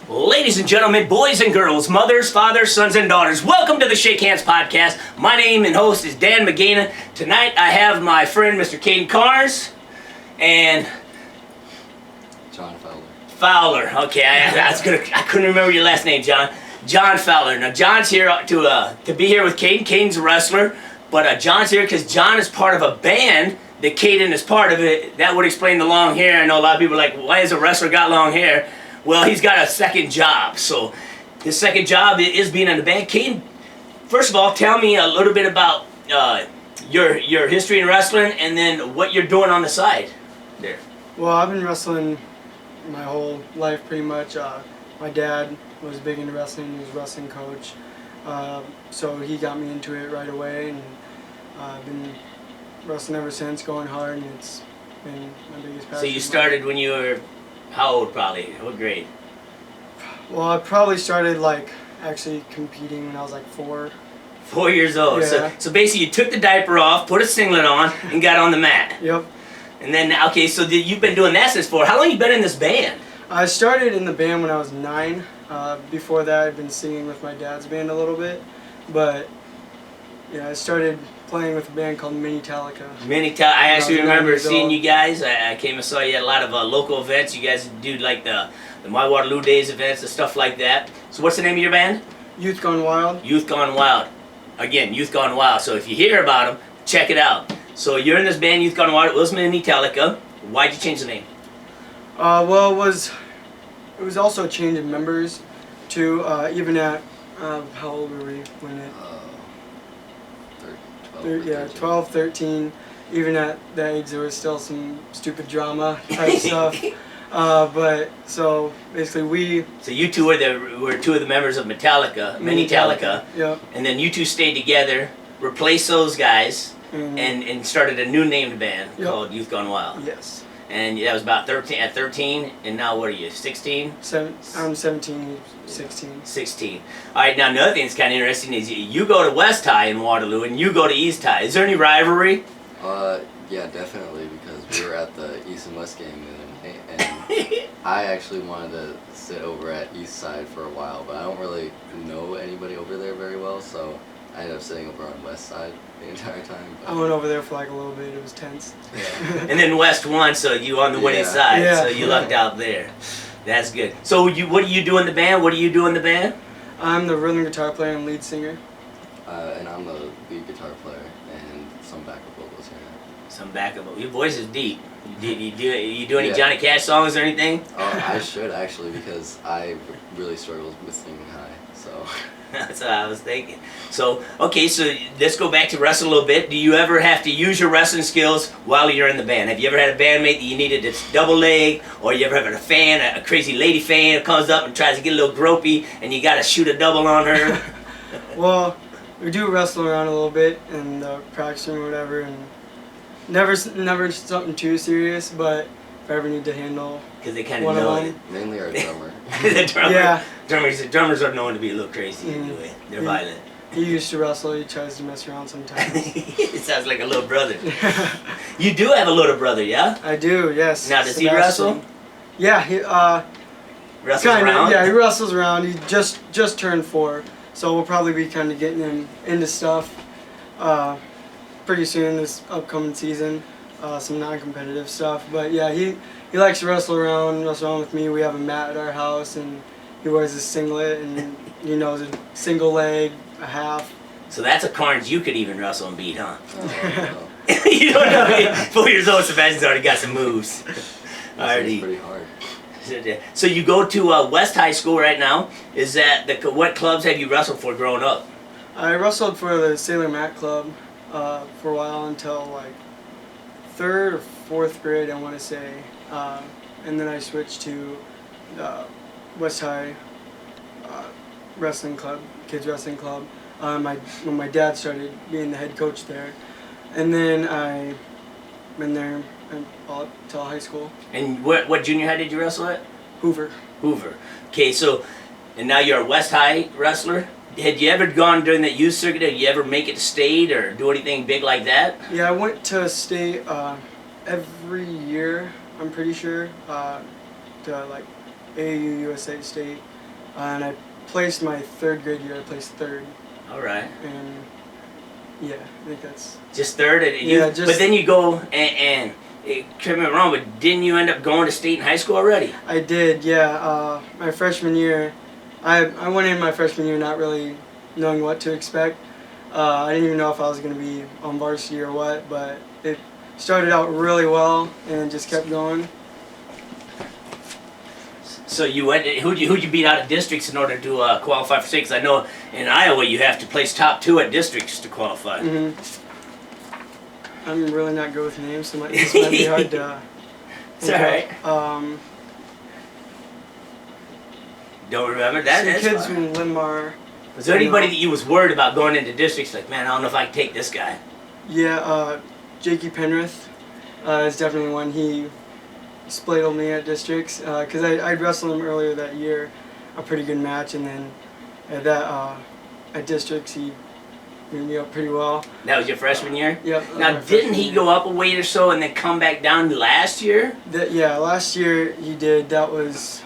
Ladies and gentlemen, boys and girls, mothers, fathers, sons, and daughters, welcome to the Shake Hands Podcast. My name and host is Dan McGaina. Tonight I have my friend Mr. Kaden Karns and John Fowler. Fowler. Okay, I couldn't remember your last name, John. John Fowler. Now John's here to be here with Kaden. Kaden's a wrestler, but John's here because John is part of a band that Kaden is part of it. That would explain the long hair. I know a lot of people are like, why has a wrestler got long hair? Well, he's got a second job. So his second job is being in the band. Kaden, first of all, tell me a little bit about your history in wrestling and then what you're doing on the side there. Well, I've been wrestling my whole life pretty much. My dad was big into wrestling. He was a wrestling coach. So he got me into it right away, and I've been wrestling ever since, going hard, and it's been my biggest passion. So you started when you were, how old probably? What grade? Well, I probably started actually competing when I was 4. 4 years old. Yeah. So basically you took the diaper off, put a singlet on, and got on the mat. Yep. And then, okay, so you've been doing that since 4. How long have you been in this band? I started in the band when I was 9. Before that, I'd been singing with my dad's band a little bit. But, yeah, I started playing with a band called Mini-Talica. I actually remember seeing old. you guys. I came and saw you at a lot of local events. You guys do like the My Waterloo Days events and stuff like that. So what's the name of your band? Youth Gone Wild. Youth Gone Wild. Again, Youth Gone Wild. So if you hear about them, check it out. So you're in this band, Youth Gone Wild. It was Mini-Talica. Why'd you change the name? Well, it was also a change of members, too. Even at how old were we when it? 12, 13. Even at that age, there was still some stupid drama type stuff. But so basically So you two were two of the members of Metallica, Mini-Talica. Yep. And then you two stayed together, replaced those guys, and started a new named band called Youth Gone Wild. Yes. And that was about 13, and now what are you, 16? I'm 17, 16. 16. All right, now another thing that's kind of interesting is you go to West High in Waterloo, and you go to East High. Is there any rivalry? Yeah, definitely, because we were at the East and West game, and I actually wanted to sit over at East Side for a while, but I don't really know anybody over there very well, so I ended up sitting over on West Side the entire time. I went over there for a little bit. It was tense. Yeah. And then West won, so you on the winning side, so you lucked out there. That's good. So what do you do in the band? What do you do in the band? I'm the rhythm guitar player and lead singer. And I'm the lead guitar player and some backup vocals here. Some backup. Your voice is deep. You do any Yeah. Johnny Cash songs or anything? I should actually, because I really struggled with singing high, so. That's what I was thinking. So, okay, so let's go back to wrestling a little bit. Do you ever have to use your wrestling skills while you're in the band? Have you ever had a bandmate that you needed to double leg, or you ever had a fan, a crazy lady fan who comes up and tries to get a little gropey, and you got to shoot a double on her? Well, we do wrestle around a little bit and practice or whatever, and never something too serious, but if I ever need to handle Because they kind of know it. Mainly our drummer. The drummer. Yeah. Drummers are known to be a little crazy anyway. They're violent. He used to wrestle. He tries to mess around sometimes. It sounds like a little brother. You do have a little brother, yeah? I do, yes. Now, does he wrestle? Yeah, he Wrestles around? Yeah, he wrestles around. He just turned 4, so we'll probably be kind of getting him into stuff pretty soon this upcoming season. Some non-competitive stuff, but yeah, he likes to wrestle around with me. We have a mat at our house, and he wears a singlet, and he knows a single leg, a half. So that's a Karns you could even wrestle and beat, huh? Oh, You don't know. 4 years old, Sebastian's already got some moves. It's pretty hard. So you go to West High School right now. Is that what clubs have you wrestled for growing up? I wrestled for the Sailor Mat Club for a while until 3rd or 4th grade, I want to say, and then I switched to the West High Wrestling Club, Kids Wrestling Club, when my dad started being the head coach there, and then I've been there until high school. And what junior high did you wrestle at? Hoover. Okay, so, and now you're a West High wrestler? Had you ever gone during that youth circuit? Did you ever make it to state or do anything big like that? Yeah, I went to state every year, I'm pretty sure, to AAU USA State. and I placed my 3rd grade year. I placed 3rd, All right. and yeah, I think that's Just 3rd, and Yeah, just- but then you go and correct me if I'm wrong, but didn't you end up going to state in high school already? I did. Yeah, my freshman year, I went in my freshman year not really knowing what to expect. I didn't even know if I was going to be on varsity or what, but it started out really well and just kept going. So you went. Who'd you beat out of districts in order to qualify for state? 'Cause I know in Iowa you have to place top 2 at districts to qualify. Hmm I'm really not good with names, so this might be hard to. It's all right. Don't remember that. Some That's kids fine. from Linmar. Was there anybody that you was worried about going into districts? Like, man, I don't know if I can take this guy. Yeah, Jakey Penrith is definitely one. He spladled me at districts because I'd wrestled him earlier that year, a pretty good match, and then at districts he beat me up pretty well. That was your freshman year. Yep. Now, my didn't freshman he year. go up a weight or so and then come back down last year? Yeah, last year he did. That was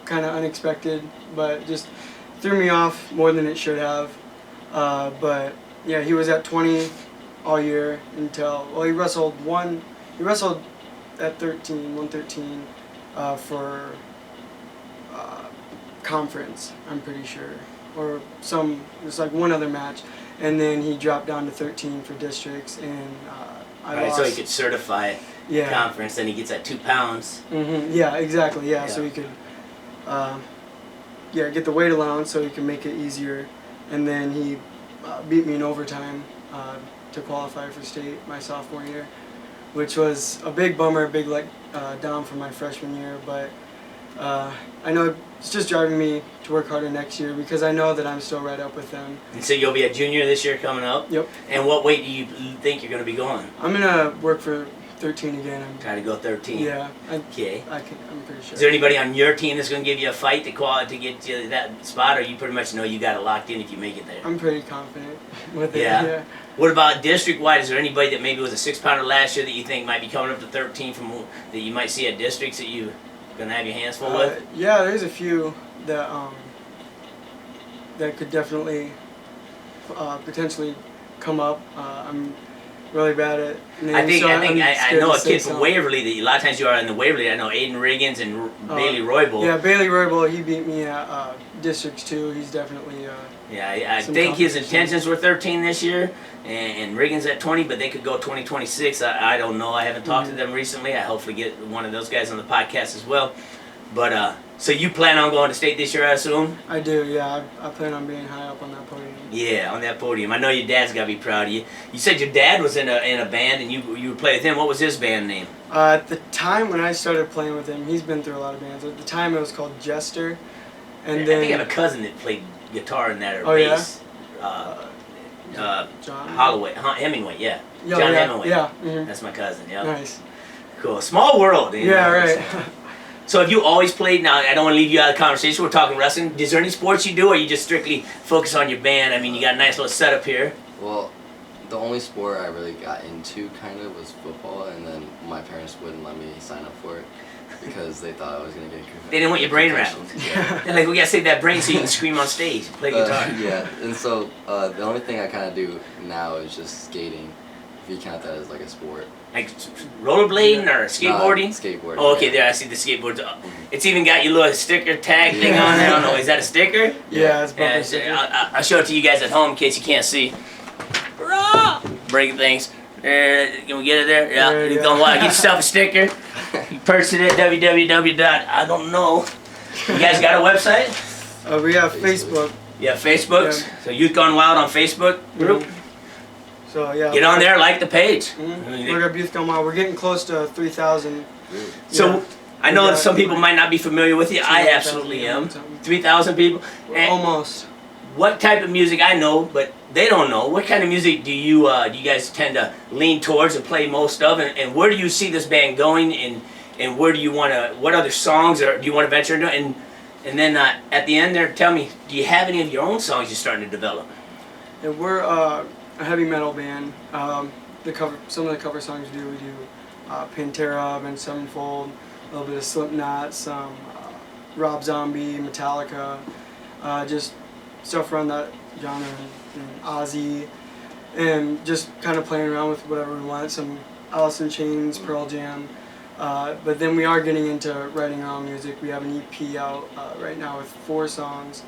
kind of unexpected, but just threw me off more than it should have. But yeah, he was at 20 all year until he wrestled at 113 for conference, I'm pretty sure, or it was like one other match, and then he dropped down to 13 for districts, and I Right, lost. so he could certify Yeah. conference, then he gets that 2 pounds. Yeah, exactly. Yeah, so Yeah. he could, get the weight allowance so he can make it easier, and then he beat me in overtime to qualify for state my sophomore year, which was a big bummer, big down from my freshman year. But I know it's just driving me to work harder next year because I know that I'm still right up with them. And so you'll be a junior this year coming up? Yep. And what weight do you think you're going to be going? I'm gonna work for 13 again. Try to go 13. Yeah, Okay. I'm pretty sure. Is there anybody on your team that's going to give you a fight to get you that spot, or you pretty much know you got it locked in if you make it there? I'm pretty confident with it. Yeah. Yeah. What about district-wide? Is there anybody that maybe was a 6-pounder last year that you think might be coming up to 13 that you might see at districts that you're going to have your hands full with? Yeah, there's a few that that could definitely potentially come up. I'm really bad at names. I think so I I'm scared know to a say kid from some. Waverly that a lot of times you are in the Waverly. I know Aiden Riggins and Bailey Roybal. Yeah, Bailey Roybal, he beat me at districts too. He's definitely. Yeah, I Some think his competition. intentions were 13 this year, and Riggins at 20, but they could go 2026. I don't know. I haven't talked to them recently. I hopefully get one of those guys on the podcast as well. But so you plan on going to state this year, I assume? I do. Yeah, I plan on being high up on that podium. Yeah, on that podium. I know your dad's got to be proud of you. You said your dad was in a band, and you would play with him. What was his band name? At the time when I started playing with him, he's been through a lot of bands. At the time, it was called Jester, and I then think I have a cousin that played guitar in that or Oh, yeah? bass. John Hemingway, yeah. Yeah, John yeah, Hemingway. Yeah. Mhm. That's my cousin, yeah. Nice. Cool. Small world. You Yeah. know, Right. So have you always played, now I don't want to leave you out of the conversation, we're talking wrestling, is there any sports you do, or you just strictly focus on your band? I mean, you got a nice little setup here. Well, the only sport I really got into kind of was football, and then my parents wouldn't let me sign up for it because they thought I was going to get concussion. They didn't want your brain concussions. Yeah. They're like, we gotta save that brain so you can scream on stage, play guitar. Yeah, and so the only thing I kind of do now is just skating, if you count that as like a sport. Like rollerblading or skateboarding? Skateboarding. Oh, okay, yeah. there, I see the skateboard. It's even got your little sticker tag thing on there. I don't know, is that a sticker? Yeah, it's Yeah, bumper sticker. I'll show it to you guys at home in case you can't see. Breaking things. Can we get it there? Yeah, There you you're go. going wild. Get yourself a sticker. You purchase it at www. I don't know. You guys got a website? We have Facebook. Yeah, Facebook. Yeah. So Youth Gone Wild on Facebook group. So yeah. Get on there, like the page. Mhm. Look up Youth Gone Wild. We're getting close to 3,000. So Yeah. I know We that got some people might not be familiar with you. I 2,000 absolutely am. something. 3,000 people. And Almost. what type of music I know, but they don't know. What kind of music do you guys tend to lean towards and play most of? And where do you see this band going? And where do you want to? What other songs do you want to venture into? And then at the end there, tell me, do you have any of your own songs you're starting to develop? And we're a heavy metal band. Some of the cover songs we do Pantera, Avenged Sevenfold, a little bit of Slipknot, some Rob Zombie, Metallica, just stuff around that genre, and Ozzy, and just kind of playing around with whatever we want. Some Alice in Chains, Pearl Jam. But then we are getting into writing our own music. We have an EP out right now with 4 songs.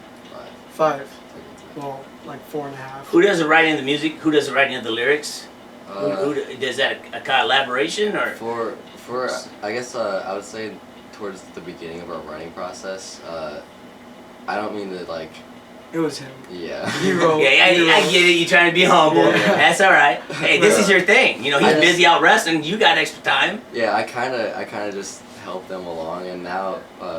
5. Well, like 4.5. Who does the writing of the music? Who does the writing of the lyrics? Who does that a collaboration or? For I guess I would say towards the beginning of our writing process. I don't mean to like. It was him. Yeah. He wrote. Yeah, I get it. You're trying to be humble. Yeah. That's all right. Hey, this is your thing. You know, he's busy out wrestling. You got extra time. Yeah, I kind of just help them along, and now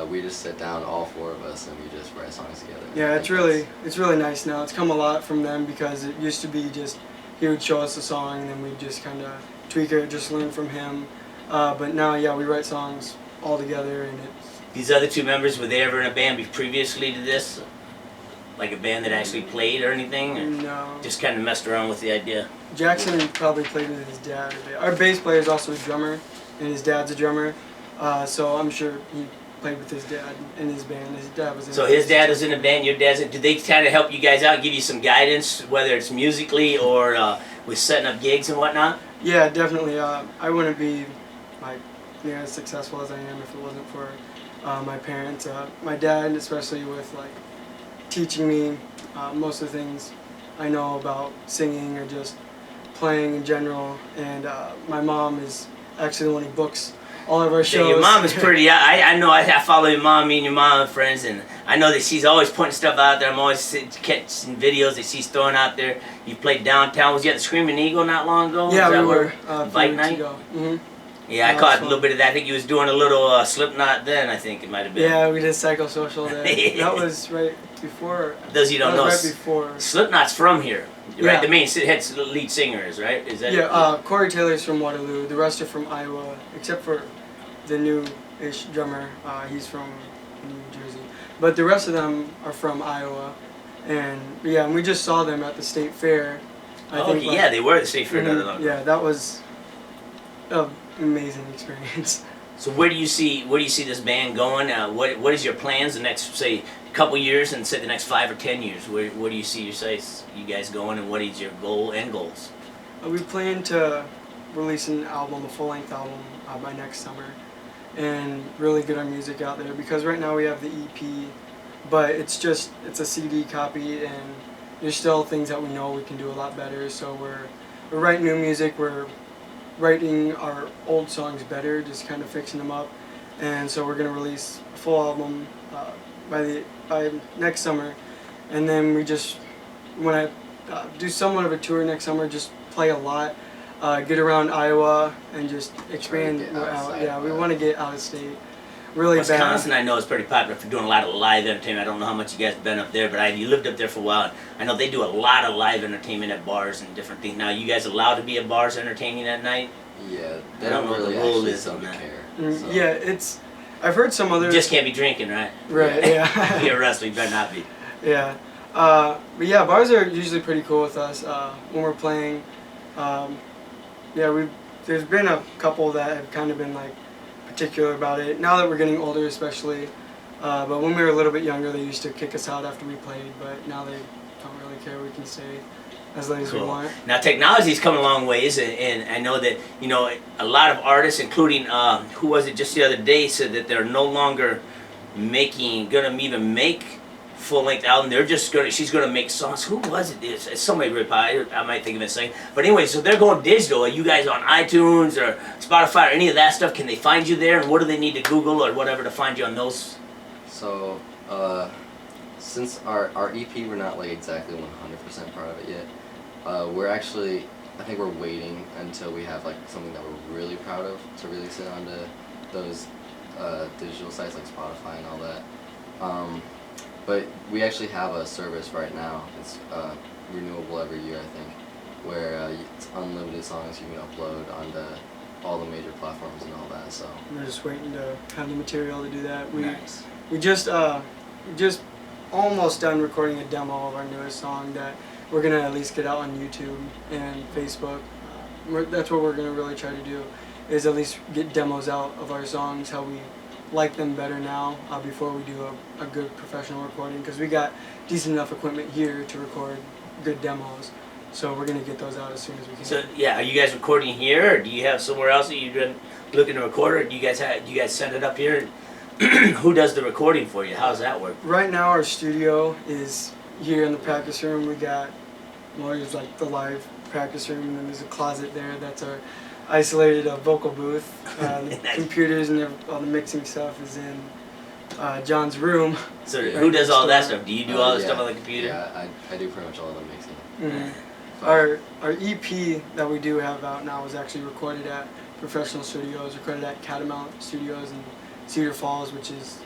we just sit down, all 4 of us, and we just write songs together. Yeah, it's really nice now. It's come a lot from them because it used to be just he would show us a song and then we'd just kind of tweak it, just learn from him. But now, yeah, we write songs all together, and it's. These other 2 members, were they ever in a band previously to this? Like a band that actually played or anything? Or No. just kind of messed around with the idea? Jackson probably played with his dad a bit. Our bass player is also a drummer, and his dad's a drummer. So I'm sure he played with his dad in his band. His dad was in. So his dad was in a band, your dad's in. Do they kind of help you guys out, give you some guidance, whether it's musically or with setting up gigs and whatnot? Yeah, definitely. I wouldn't be like as successful as I am if it wasn't for my parents. My dad, especially with like teaching me most of the things I know about singing or just playing in general. And my mom is actually the one who books all of our shows. Yeah, your mom is pretty. I know. I follow your mom. Me and your mom are friends, and I know that she's always putting stuff out there. I'm always catching videos that she's throwing out there. You played downtown. Was you at the Screaming Eagle not long ago? Yeah, we were. Bike night. Mm-hmm. Yeah, I caught a little bit of that. I think you was doing a little Slipknot then. I think it might have been. Yeah, we did Psychosocial there. That was right before. Those you don't know. Right before. Slipknot's from here, right? Yeah. The main lead singer is, right? Is that? Yeah, Corey Taylor's from Waterloo. The rest are from Iowa, except for the new-ish drummer. He's from New Jersey. But the rest of them are from Iowa. And yeah, and we just saw them at the state fair. Yeah, they were at the state fair. Mm-hmm. Yeah, that was an amazing experience. So where do you see this band going? What is your plans the next, say, couple years, and say the next 5 or 10 years? Where do you see you guys going, and what is your goal and goals? We plan to release an album, a full-length album, by next summer, and really get our music out there, because right now we have the EP, but it's a CD copy, and there's still things that we know we can do a lot better. So we're writing new music, we're writing our old songs better, just kind of fixing them up, and so we're gonna release a full album by next summer, and then when I do somewhat of a tour next summer, just play a lot, get around Iowa, and just expand out. Yeah, we want to get out of state really bad. Wisconsin, I know, is pretty popular for doing a lot of live entertainment. I don't know how much you guys have been up there, but you lived up there for a while. I know they do a lot of live entertainment at bars and different things. Now, you guys allowed to be at bars entertaining at night? Yeah, they I don't know really what the rule actually is on seem to that. care. So. Yeah, I've heard some other. You just can't be drinking, right? Right. Yeah. You're a wrestler, you better not be. Yeah. But yeah, bars are usually pretty cool with us when we're playing. There's been a couple that have kind of been like particular about it. Now that we're getting older, especially. But when we were a little bit younger, they used to kick us out after we played. But now they don't really care. We can stay as late as we want. Now technology's come a long ways, and I know that a lot of artists, including who was it just the other day, said that they're no longer gonna even make full-length album. They're just she's gonna make songs. Who was it? It's somebody really popular. I might think of it saying. But anyway, so they're going digital. Are you guys on iTunes or Spotify or any of that stuff? Can they find you there? And what do they need to Google or whatever to find you on those? So, since our EP, we're not like exactly 100% part of it yet. I think we're waiting until we have like something that we're really proud of to release it onto those digital sites like Spotify and all that. But we actually have a service right now. It's renewable every year, I think, where it's unlimited songs you can upload onto all the major platforms and all that. So we're just waiting to have the material to do that. Nice. We just almost done recording a demo of our newest song that we're gonna at least get out on YouTube and Facebook. That's what we're gonna really try to do, is at least get demos out of our songs, how we like them better now before we do a good professional recording, because we got decent enough equipment here to record good demos. So we're gonna get those out as soon as we can. So yeah, are you guys recording here, or do you have somewhere else that you've been looking to record, or do you guys send it up here? Who does the recording for you? How does that work? Right now our studio is here in the practice room. We got, well, there's like the live practice room, and then there's a closet there. That's our isolated vocal booth. The computers and all the mixing stuff is in John's room. So Right who does all that next door. stuff? Do you do all the Yeah. stuff on the computer? Yeah, I do pretty much all the mixing. Mhm. Our EP that we do have out now was actually recorded at professional studios, recorded at Catamount Studios in Cedar Falls, which is,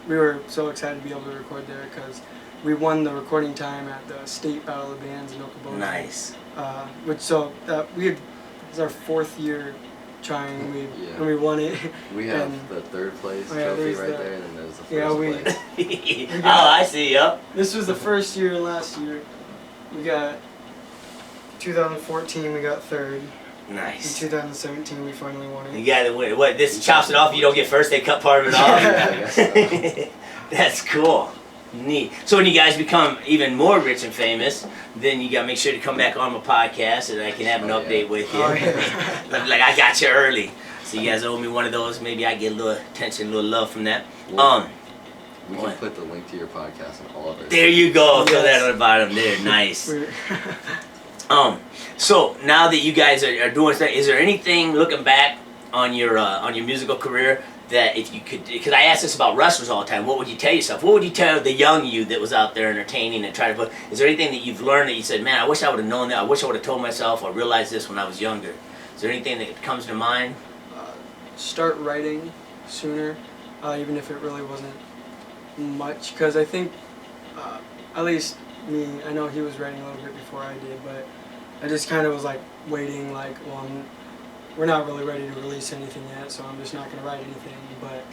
we were so excited to be able to record there because we won the recording time at the State Battle of Bands in Okoboji. Nice. It's our 4th year trying, and we won it. We have And- the 3rd place Oh, yeah, trophy there's right the- there, and then there's the first Yeah, place. Oh, I see. Yep. This was the first year, and last year we got 2014 we got 3rd. In Nice. 2017 we finally won You it. got to what? This chops it off. You don't get first. They cut part of it off. Yeah, I guess so. That's cool. Neat. So when you guys become even more rich and famous, then you gotta make sure to come back on my podcast and I can have an Oh, yeah. update with you. Oh, yeah. like I got you early. So you guys owe me one of those. Maybe I get a little attention, a little love from that. Well, we can what? put the link to your podcast on all of our. There you go. Throw Yes. that on the bottom there. Nice. We're- So now that you guys are doing stuff, is there anything looking back on your musical career that if you could, because I ask this about wrestlers all the time, what would you tell yourself? What would you tell the young you that was out there entertaining and trying to put, is there anything that you've learned that you said, man, I wish I would have known that, I wish I would have told myself or realized this when I was younger? Is there anything that comes to mind? Start writing sooner, even if it really wasn't much, because I think, at least me, I know he was writing a little bit before I did, but I just kind of was like waiting, like, well, we're not really ready to release anything yet, so I'm just not going to write anything. But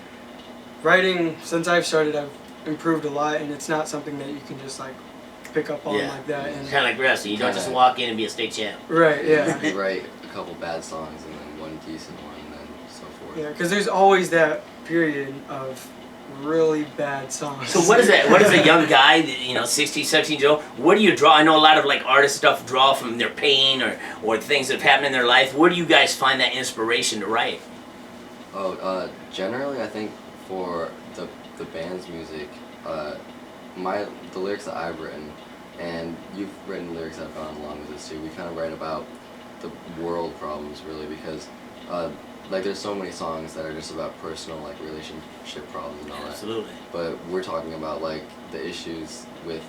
writing, since I've started, I've improved a lot, and it's not something that you can just like pick up on Yeah. like that. It's And kind of like wrestling. You don't just walk in and be a state champ. right, yeah. You write a couple bad songs and then one decent one, and then so forth. Yeah, because there's always that period of really bad songs. So what is that? What is a young guy, that, 16, 17 years old? What do you draw? I know a lot of like artist stuff draw from their pain or things that have happened in their life. Where do you guys find that inspiration to write? Generally, I think for the band's music, the lyrics that I've written, and you've written lyrics that have gone along with this too. We kind of write about the world problems really because, like, there's so many songs that are just about personal like relationship problems and all that. Absolutely. But we're talking about like the issues with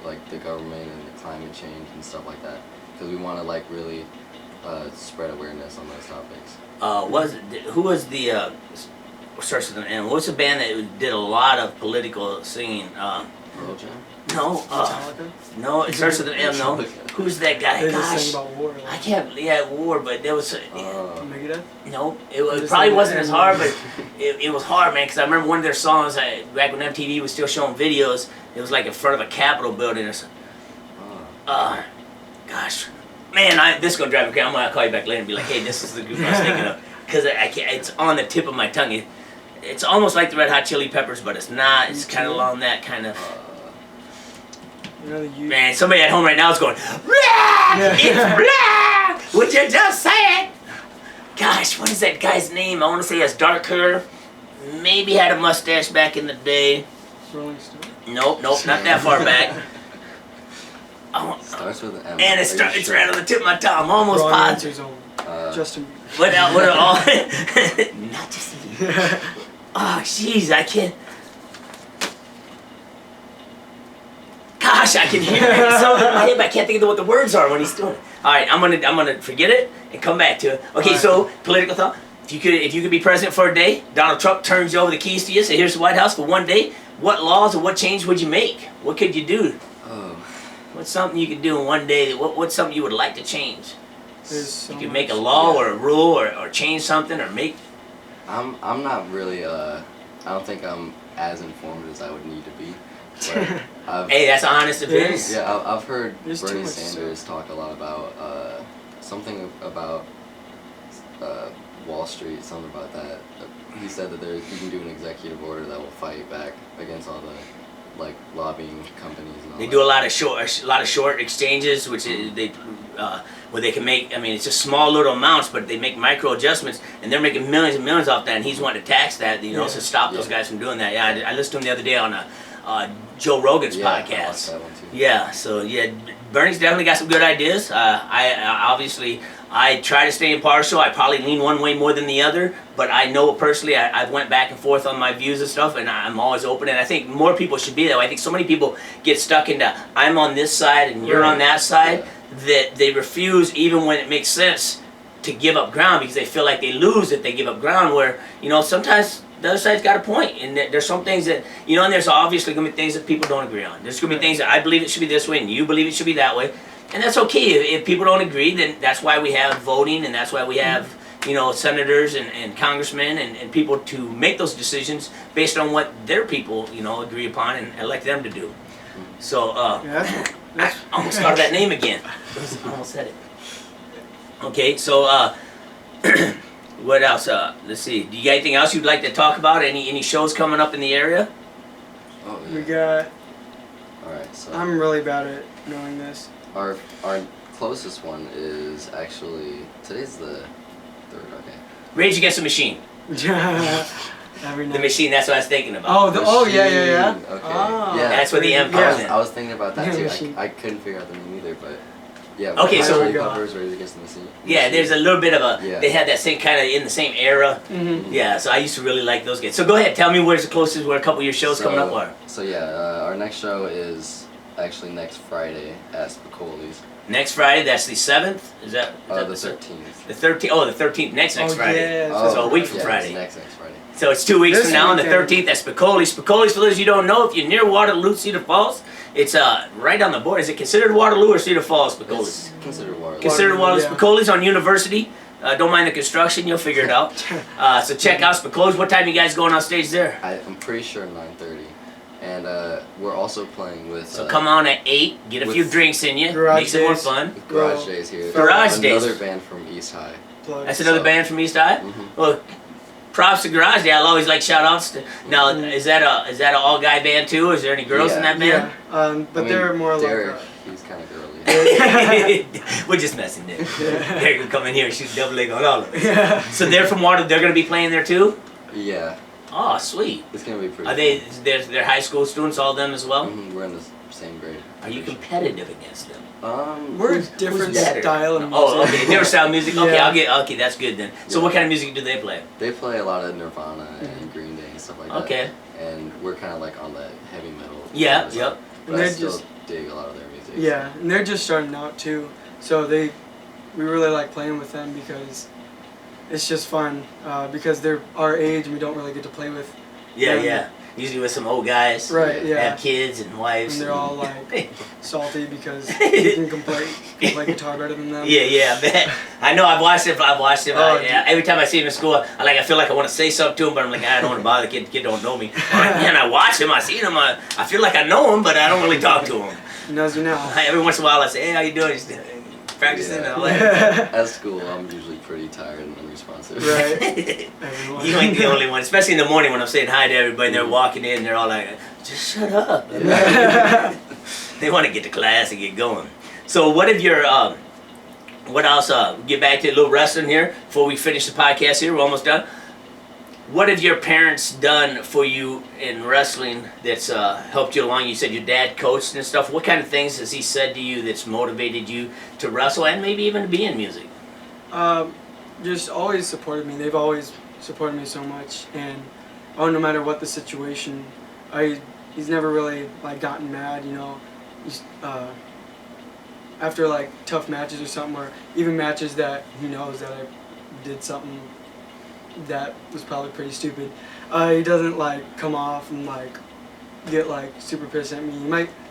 like the government and the climate change and stuff like that because we want to like really spread awareness on those topics. Who was the starts with an M? What's a band that did a lot of political singing? Pearl Jam? No, Metallica? no, it starts with an M. No, who's that guy? They just Gosh, sang about war. I can't. Yeah, war, but there was. Megadeth? No, it Just probably like wasn't that. as hard, but it was hard, man. Because I remember one of their songs back when MTV was still showing videos. It was like in front of a Capitol building or something. Gosh, man, this is gonna drive me crazy. I'm gonna call you back later and be like, hey, this is the group I was thinking of, because I can't. It's on the tip of my tongue. It's almost like the Red Hot Chili Peppers, but it's not. It's kind of along that kind of. You know the youth. Man, somebody at home right now is going, blah! It's blah! What you just said? Gosh, what is that guy's name? I want to say he has dark hair. Maybe had a mustache back in the day. Rolling Stone? Nope, not that far back. Starts with an M. And it's right on the tip of my tongue. I'm almost Wrong positive. answer zone. Justin Bieber. What are all? Not just me. Oh, jeez, I can't. Gosh, I can hear it something in my head, but I can't think of what the words are when he's doing it. All right, I'm gonna forget it and come back to it. Okay, All right. so political thought. If you could be president for a day, Donald Trump turns you over the keys to you, say here's the White House for one day. What laws or what change would you make? What could you do? Oh. What's something you could do in one day? What's something you would like to change? There's so You could much. make a law or a rule or change something or make. I'm not really I don't think I'm as informed as I would need to be. But I've, Hey, that's an honest opinion. Yeah. I've heard There's too Bernie much Sanders talk a lot about something about Wall Street, something about that. he said that he can do an executive order that will fight back against all the like lobbying companies and all They that. do a lot of short exchanges, which where they can make. I mean, it's just small little amounts, but they make micro adjustments, and they're making millions and millions off that. And he's wanting to tax that, Yeah. to stop those guys from doing that. Yeah, I listened to him the other day on Joe Rogan's I watched podcast. that one too. Yeah, so yeah, Bernie's definitely got some good ideas. I obviously I try to stay impartial. I probably lean one way more than the other, but I know personally I've went back and forth on my views and stuff, and I'm always open. And I think more people should be that way. I think so many people get stuck into I'm on this side and you're on that side that they refuse, even when it makes sense, to give up ground because they feel like they lose if they give up ground. Where sometimes the other side's got a point, and there's some things that and there's obviously gonna be things that people don't agree on. There's gonna be things that I believe it should be this way, and you believe it should be that way, and that's okay. If people don't agree, then that's why we have voting, and that's why we have senators and congressmen and people to make those decisions based on what their people agree upon and elect them to do. So I almost thought of that name again. Almost said it. Okay, so what else? Let's see. Do you got anything else you'd like to talk about? Any shows coming up in the area? Oh, yeah. We got. Alright, so I'm really bad at knowing this. our closest one is actually today's the 3rd. Okay. Rage Against the Machine. Every The night. Machine. That's what I was thinking about. Oh, yeah. Okay. Ah. Yeah. That's where the M comes in. I was thinking about that too. Machine. I couldn't figure out the name either, but yeah. Okay, so- Chili Peppers, Rage Against the Machine. Yeah, there's a little bit of a. Yeah. They had that same kind of in the same era. Mm-hmm. Yeah, so I used to really like those guys. So go ahead, tell me where's the closest where a couple of your shows coming up are. So yeah, our next show is actually next Friday at Spicoli's. Next Friday, that's the 7th. Is that The the 13th. The 13th. Oh, the 13th. Next Friday. Yeah, So a week from yeah, Friday. It's next Friday. So it's 2 weeks This from now on the weekend. 13th. That's Spicoli. Spicoli's, for those you don't know, if you're near Waterloo, Cedar Falls, it's right on the border. Is it considered Waterloo or Cedar Falls, Spicoli's? It's considered Waterloo. Considered Waterloo. yeah. Spicoli's on University. Don't mind the construction. You'll figure it out. So check out Spicoli's. What time you guys going on stage there? I'm pretty sure 9:30, and we're also playing with. So come on at 8. Get a few with drinks in you. Garage Makes it more Days. fun. Garage Days here. Garage Days. Another band from East High. Plug. That's another So- band from East High. Mhm. Well, props to Garage Day. I'll always like shout outs to. Now, is that an all guy band too? Is there any girls in that Yeah, band? but I mean, they're more Derek, like. he's kind of girly. We're just messing there. Yeah. They're gonna come in here and shoot double leg on all of us. Yeah. So they're from Waterloo. They're gonna be playing there too. Yeah, Oh, sweet. it's gonna be pretty. Are they? They're high school students, all of them as well. We're in the same grade. Are you competitive against them? We're a Who's different better? style of music. Oh, okay. Different style of music. Okay, Yeah. Okay, that's good then. So, Yeah. what kind of music do they play? They play a lot of Nirvana and Green Day and stuff like that. Okay. And we're kind of like on the heavy metal. Yeah. side. Yep. But And I they're still just- dig a lot of their music. Yeah, and they're just starting out too, so we really like playing with them because it's just fun. Because they're our age and we don't really get to play with. Yeah. them. Yeah. Usually with some old guys. Right. Yeah. Have kids and wives. And they're all like salty because you can play guitar better than them. Yeah, I bet. I know. I've watched it. Oh, Yeah, every time I see him in school, I feel like I want to say something to him, but I'm like, I don't want to bother the kid. The kid don't know me. And I watch him. I see him. I feel like I know him, but I don't really talk to him. He knows you now. Every once in a while, I say, "Hey, how you doing?" He's practicing Yeah. and all that. At school, I'm usually pretty tired and unresponsive. Right. Everyone. You ain't the only one, especially in the morning when I'm saying hi to everybody and they're walking in, they're all like, just shut up. They want to get to class and get going. So what have your, what else, get back to a little wrestling here before we finish the podcast here, we're almost done. What have your parents done for you in wrestling that's helped you along? You said your dad coached and stuff. What kind of things has he said to you that's motivated you to wrestle and maybe even to be in music? Just always supported me. They've always supported me so much, and no matter what the situation, he's never really like gotten mad. He's, after like tough matches or something, or even matches that he knows that I did something that was probably pretty stupid. He doesn't like come off and like get like super pissed at me.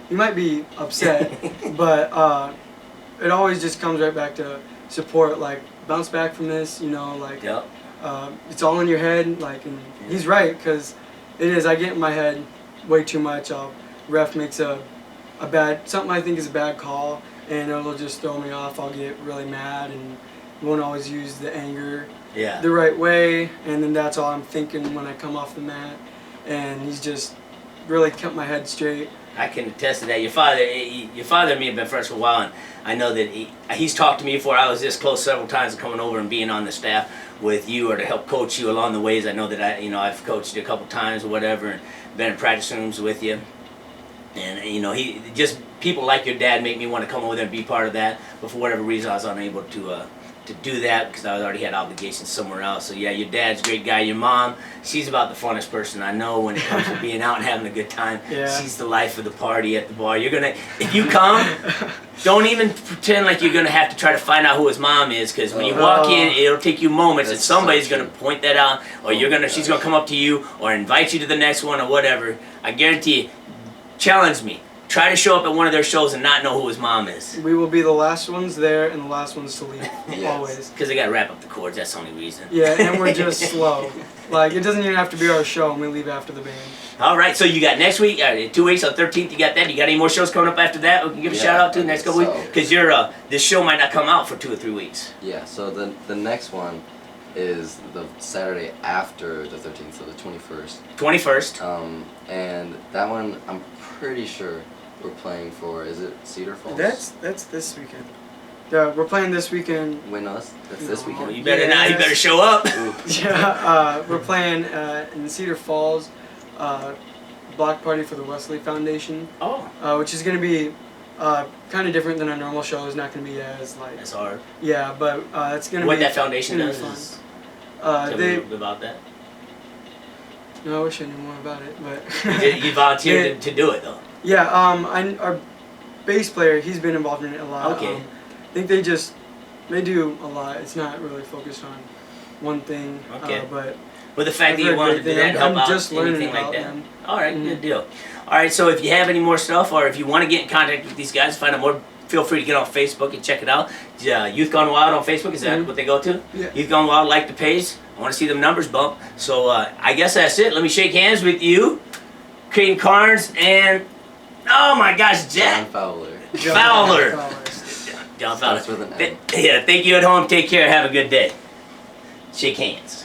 He might be upset, but it always just comes right back to support. Like bounce back from this, like Yep. it's all in your head. Like, and he's right because it is. I get in my head way too much. Ref makes a bad something I think is a bad call, and it'll just throw me off. I'll get really mad and won't always use the anger Yeah. the right way, and then that's all I'm thinking when I come off the mat. And he's just really kept my head straight. I can attest to that. Your father and me have been friends for a while, and I know that he's talked to me before. I was this close several times to coming over and being on the staff with you or to help coach you along the ways. I know that I've coached you a couple times or whatever, and been in practice rooms with you. And he just people like your dad make me want to come over there and be part of that. But for whatever reason, I was unable to do that because I already had obligations somewhere else. So yeah, your dad's a great guy. Your mom, she's about the funnest person I know when it comes to being out and having a good time. Yeah. She's the life of the party at the bar. If you come, don't even pretend like you're gonna have to try to find out who his mom is, because when you walk in, it'll take you moments, and That's somebody's so gonna true. point that out, or she's gonna come up to you or invite you to the next one or whatever. I guarantee you, challenge me. Try to show up at one of their shows and not know who his mom is. We will be the last ones there and the last ones to leave, Yes. always. Because they gotta wrap up the chords, that's the only reason. Yeah, and we're just slow. Like, it doesn't even have to be our show, and we leave after the band. Alright, so you got next week, 2 weeks, on 13th, you got that. You got any more shows coming up after that? We can give a Yeah, shout out to the next couple so- weeks? Because this show might not come out for 2 or 3 weeks. Yeah, so the next one is the Saturday after the 13th, so the 21st. 21st. And that one, I'm pretty sure we're playing for, is it Cedar Falls? That's this weekend. Yeah, we're playing this weekend. Win us? That's this No. Oh, weekend? you better Yeah, not, you yes. better show up. Ooh. Yeah, we're playing in Cedar Falls, block party for the Wesley Foundation, Oh, which is going to be kind of different than our normal show. It's not going to be as like, that's hard. yeah, but it's going to What be. that foundation it's does gonna be is, fun. tell me a They. little bit about that. No, I wish I knew more about it, but. You volunteered to do it though. Yeah, our bass player, he's been involved in it a lot. Okay. I think they do a lot. It's not really focused on one thing. Okay. But With the fact I've that you heard wanted to great do that, things. help I'm out, just learning anything like about that. them. Alright, Mhm. good deal. Alright, so if you have any more stuff, or if you want to get in contact with these guys, find out more, feel free to get on Facebook and check it out. Youth Gone Wild on Facebook, is that Mhm. what they go to? Yeah. Youth Gone Wild, like the page. I want to see them numbers bump. So I guess that's it. Let me shake hands with you, Kaden Karns, and oh my gosh, John Jack Fowler. Fowler. John Fowler. Starts with an M. Yeah, thank you at home. Take care. Have a good day. Shake hands.